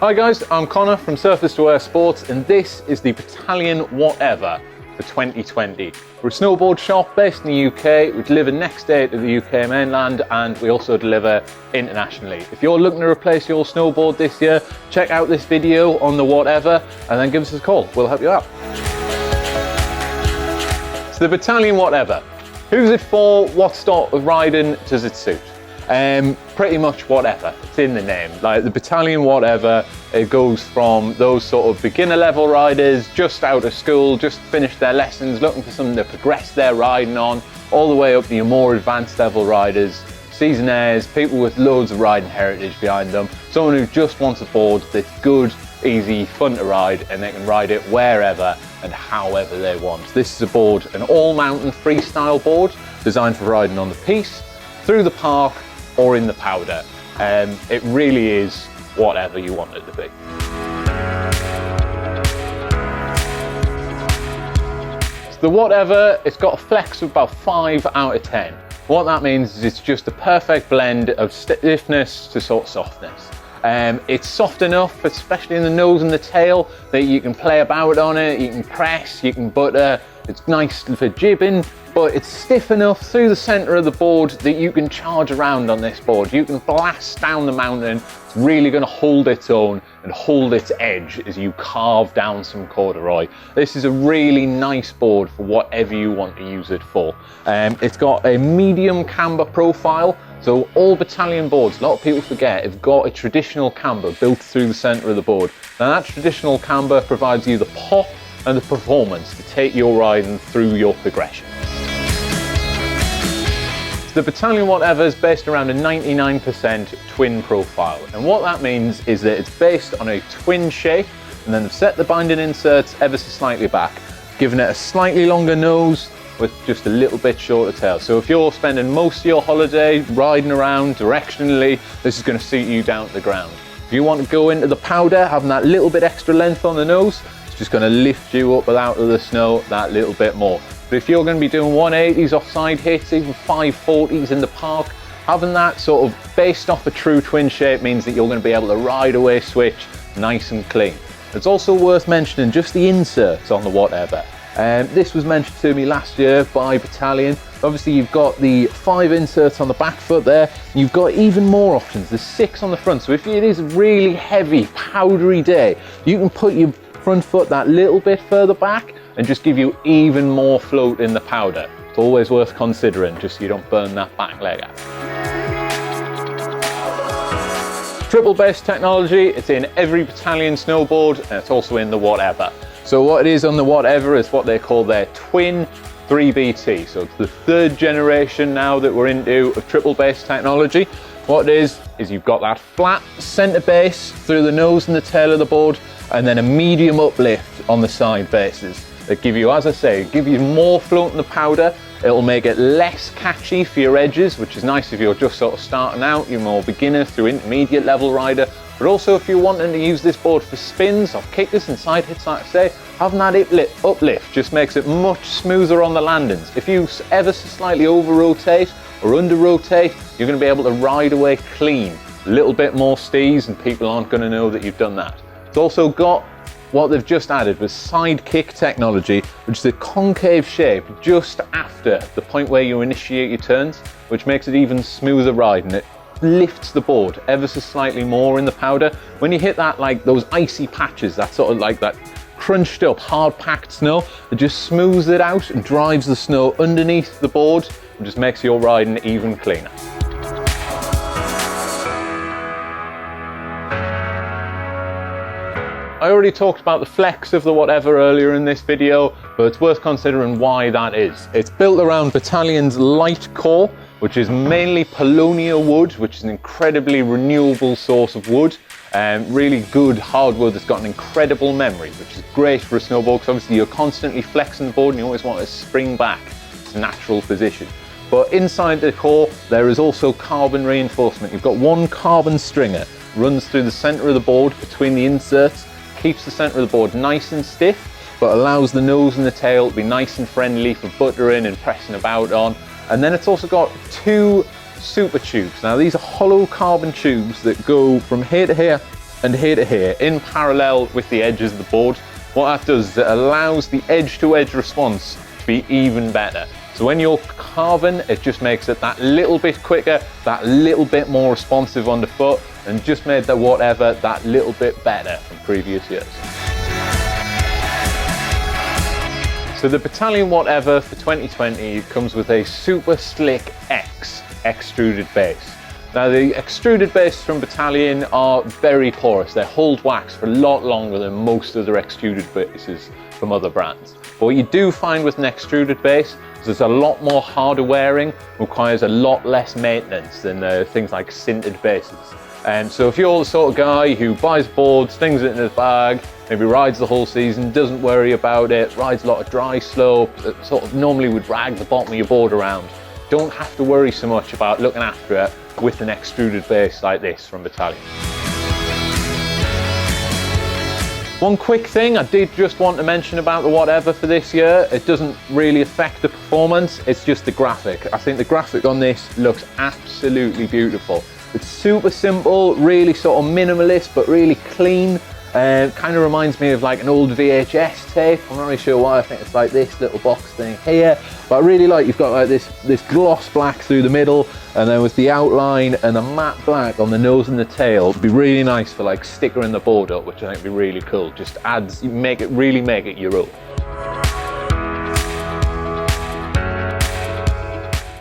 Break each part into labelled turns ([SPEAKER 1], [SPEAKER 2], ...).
[SPEAKER 1] Hi guys, I'm Connor from Surface to Air Sports, and this is the Bataleon Whatever for 2020. We're a snowboard shop based in the UK. We deliver next day to the UK mainland, and we also deliver internationally. If you're looking to replace your snowboard this year, check out this video on the Whatever and then give us a call. We'll help you out. So the Bataleon Whatever. Who's it for? What sort of riding does it suit? Pretty much whatever, it's in the name. Like the Bataleon Whatever, it goes from those sort of beginner level riders just out of school, just finished their lessons, looking for something to progress their riding on, all the way up to your more advanced level riders, seasonaires, people with loads of riding heritage behind them, someone who just wants a board that's good, easy, fun to ride, and they can ride it wherever and however they want. This is a board, an all-mountain freestyle board designed for riding on the piste, through the park, or in the powder. It really is whatever you want it to be. So the Whatever, it's got a flex of about 5 out of 10. What that means is it's just a perfect blend of stiffness to sort of softness. It's soft enough, especially in the nose and the tail, that you can play about on it, you can press, you can butter. It's nice for jibbing, but it's stiff enough through the center of the board that you can charge around on this board. You can blast down the mountain. It's really going to hold its own and hold its edge as you carve down some corduroy. This is a really nice board for whatever you want to use it for. It's got a medium camber profile. So all Bataleon boards, a lot of people forget, have got a traditional camber built through the center of the board. Now that traditional camber provides you the pop and the performance to take your riding through your progression. The Bataleon Whatever is based around a 99% twin profile, and what that means is that it's based on a twin shape, and then they've set the binding inserts ever so slightly back, giving it a slightly longer nose with just a little bit shorter tail. So if you're spending most of your holiday riding around directionally, this is going to suit you down to the ground. If you want to go into the powder, having that little bit extra length on the nose, it's just going to lift you up out of the snow that little bit more. But if you're going to be doing 180s off side hits, even 540s in the park, having that sort of based off a true twin shape means that you're going to be able to ride away switch nice and clean. It's also worth mentioning just the inserts on the Whatever. This was mentioned to me last year by Bataleon. Obviously you've got the 5 inserts on the back foot there, and you've got even more options. There's 6 on the front, so if it is a really heavy, powdery day, you can put your front foot that little bit further back and just give you even more float in the powder. It's always worth considering, just so you don't burn that back leg out. Triple base technology, it's in every Bataleon snowboard, and it's also in the Whatever. So what it is on the Whatever is what they call their twin 3BT. So it's the 3rd generation now that we're into of triple base technology. What it is you've got that flat center base through the nose and the tail of the board, and then a medium uplift on the side bases that give you, as I say, give you more float in the powder. It'll make it less catchy for your edges, which is nice if you're just sort of starting out, you're more beginner through intermediate level rider. But also if you're wanting to use this board for spins, off kickers and side hits, like I say, having that uplift just makes it much smoother on the landings. If you ever so slightly over rotate or under rotate, you're going to be able to ride away clean. A little bit more steez and people aren't going to know that you've done that. It's also got what they've just added with side kick technology, which is a concave shape just after the point where you initiate your turns, which makes it even smoother riding. It lifts the board ever so slightly more in the powder. When you hit that, like those icy patches, that sort of like that crunched up, hard packed snow, it just smooths it out and drives the snow underneath the board and just makes your riding even cleaner. I already talked about the flex of the Whatever earlier in this video, but it's worth considering why that is. It's built around Bataleon's light core, which is mainly Paulownia wood, which is an incredibly renewable source of wood. Really good hardwood that's got an incredible memory, which is great for a snowboard because obviously you're constantly flexing the board and you always want to spring back to its natural position. But inside the core, there is also carbon reinforcement. You've got one carbon stringer, runs through the center of the board between the inserts, keeps the center of the board nice and stiff, but allows the nose and the tail to be nice and friendly for buttering and pressing about on. And then it's also got 2 super tubes. Now these are hollow carbon tubes that go from here to here and here to here in parallel with the edges of the board. What that does is it allows the edge-to-edge response to be even better. So when you're carving, it just makes it that little bit quicker, that little bit more responsive underfoot, and just made the Whatever that little bit better from previous years. So the Bataleon Whatever for 2020 comes with a super slick X extruded base. Now the extruded bases from Bataleon are very porous. They hold wax for a lot longer than most other extruded bases from other brands. But what you do find with an extruded base is it's a lot more harder wearing, requires a lot less maintenance than things like sintered bases. So if you're the sort of guy who buys a board, slings it in his bag, maybe rides the whole season, doesn't worry about it, rides a lot of dry slopes, sort of normally would drag the bottom of your board around, don't have to worry so much about looking after it with an extruded base like this from Bataleon. One quick thing I did just want to mention about the Whatever for this year, it doesn't really affect the performance, it's just the graphic. I think the graphic on this looks absolutely beautiful. It's super simple, really sort of minimalist, but really clean. Kind of reminds me of like an old VHS tape. I'm not really sure why. I think it's like this little box thing here. But I really like you've got like this gloss black through the middle, and then with the outline and the matte black on the nose and the tail. It'd be really nice for like stickering the board up, which I think would be really cool. Just adds, really make it your own.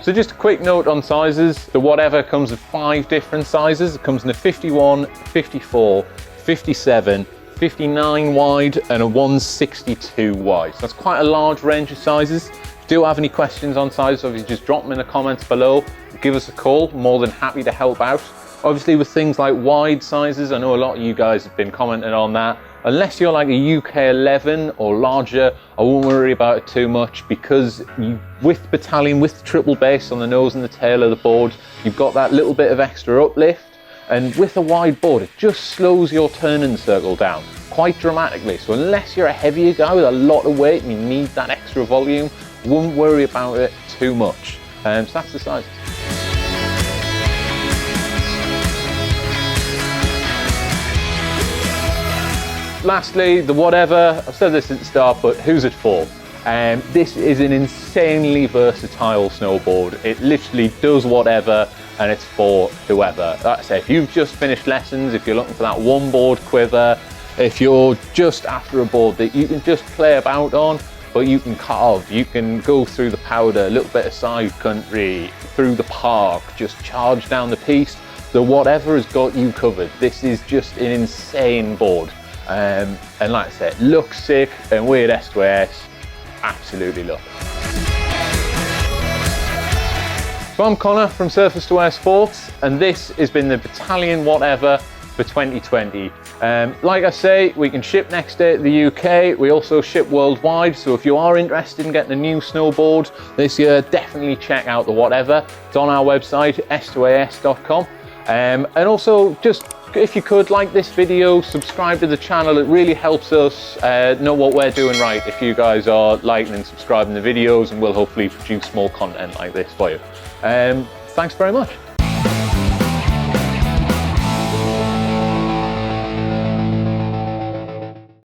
[SPEAKER 1] So just a quick note on sizes. The Whatever comes with 5 different sizes. It comes in a 51, 54, 57, 59 wide and a 162 wide. So that's quite a large range of sizes. If you do have any questions on sizes, obviously just drop them in the comments below. Give us a call, more than happy to help out. Obviously with things like wide sizes, I know a lot of you guys have been commenting on that. Unless you're like a UK 11 or larger, I won't worry about it too much, because with Bataleon, with the triple base on the nose and the tail of the board, you've got that little bit of extra uplift. And with a wide board, it just slows your turning circle down quite dramatically. So unless you're a heavier guy with a lot of weight and you need that extra volume, won't worry about it too much. So that's the sizes. Lastly, the Whatever, I've said this at the start, but who's it for? This is an insanely versatile snowboard. It literally does whatever, and it's for whoever. Like I say, if you've just finished lessons, if you're looking for that one board quiver, if you're just after a board that you can just play about on, but you can carve, you can go through the powder, a little bit of side country, through the park, just charge down the piste, the Whatever has got you covered. This is just an insane board. And like I said, looks sick, and weird S2S, absolutely love it. So I'm Connor from Surface to Air Sports, and this has been the Bataleon Whatever for 2020. Like I say, we can ship next day to the UK. We also ship worldwide, so if you are interested in getting a new snowboard this year, definitely check out the Whatever. It's on our website, s2as.com. And also, just if you could, like this video, subscribe to the channel. It really helps us know what we're doing right if you guys are liking and subscribing the videos, and we'll hopefully produce more content like this for you. Thanks very much.